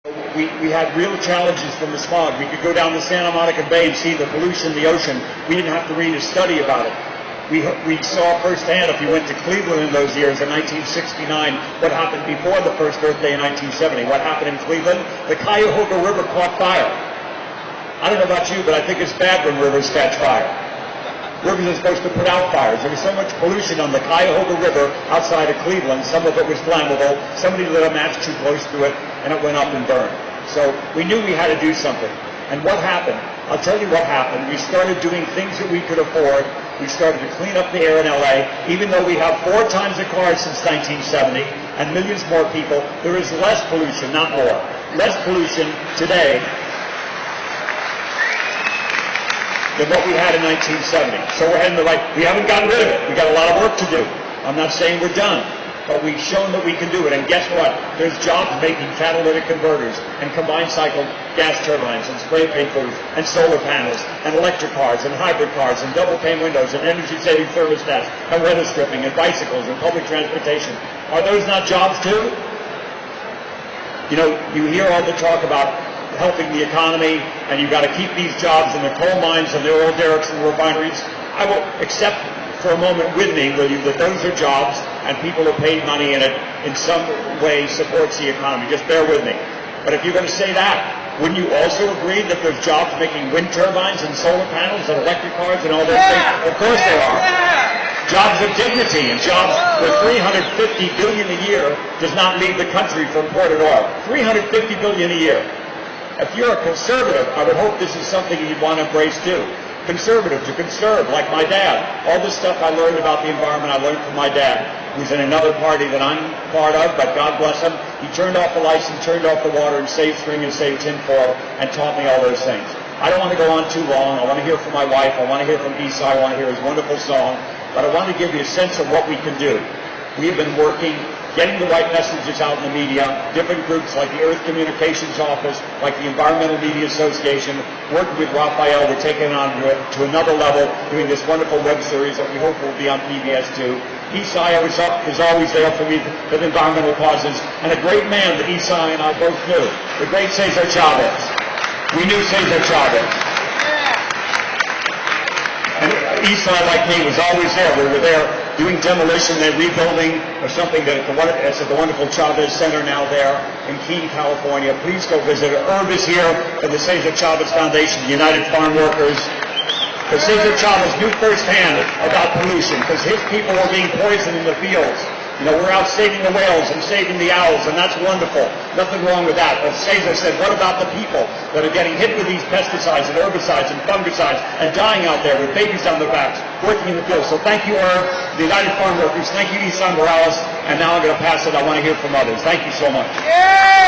We had real challenges from the smog. We could go down the Santa Monica Bay and see the pollution in the ocean. We didn't have to read a study about it. We saw firsthand, if you went to Cleveland in those years, in 1969, what happened before the first Earth Day in 1970. What happened in Cleveland? The Cuyahoga River caught fire. I don't know about you, but I think it's bad when rivers catch fire. Rivers are supposed to put out fires. There was so much pollution on the Cuyahoga River outside of Cleveland. Some of it was flammable. Somebody lit a match too close to it, and it went up and burned. So we knew we had to do something. And what happened? I'll tell you what happened. We started doing things that we could afford. We started to clean up the air in LA. Even though we have 4 times the cars since 1970 and millions more people, there is less pollution, not more. Less pollution today than what we had in 1970. So we're heading the right. We haven't gotten rid of it. We got a lot of work to do. I'm not saying we're done, but we've shown that we can do it. And guess what? There's jobs making catalytic converters and combined cycle gas turbines and spray paint booths and solar panels and electric cars and hybrid cars and double pane windows and energy saving thermostats and weather stripping and bicycles and public transportation. Are those not jobs too? You know, you hear all the talk about helping the economy, and you've got to keep these jobs in the coal mines and the oil derricks and the refineries. I will accept for a moment with me, will you, that those are jobs and people who paid money in it in some way supports the economy. Just bear with me. But if you're going to say that, wouldn't you also agree that there's jobs making wind turbines and solar panels and electric cars and all those things? Of course there are. Jobs of dignity and jobs with $350 billion a year does not leave the country for imported oil. $350 billion a year. If you're a conservative, I would hope this is something you'd want to embrace too. Conservative, to conserve, like my dad. All this stuff I learned about the environment, I learned from my dad, who's in another party that I'm part of, but God bless him. He turned off the lights and turned off the water and saved string and saved tinfoil and taught me all those things. I don't want to go on too long. I want to hear from my wife. I want to hear from Esau. I want to hear his wonderful song. But I want to give you a sense of what we can do. We've been working, getting the right messages out in the media, different groups like the Earth Communications Office, like the Environmental Media Association, working with Raphael, we're taking it on to another level, doing this wonderful web series that we hope will be on PBS too. Esai is always there for me with environmental causes, and a great man that Esai and I both knew, the great Cesar Chavez. We knew Cesar Chavez. And Esai, like me, was always there. We were there doing demolition and rebuilding or something that's at the wonderful Chavez Center now there in Keene, California. Please go visit it. Herb is here from the Cesar Chavez Foundation, the United Farm Workers. Because Cesar Chavez knew firsthand about pollution because his people were being poisoned in the fields. You know, we're out saving the whales and saving the owls, and that's wonderful. Nothing wrong with that. But Cesar said, what about the people that are getting hit with these pesticides and herbicides and fungicides and dying out there with babies on their backs, working in the fields? So thank you, Herb, the United Farm Workers. Thank you, Esai Morales. And now I'm going to pass it. I want to hear from others. Thank you so much. Yeah!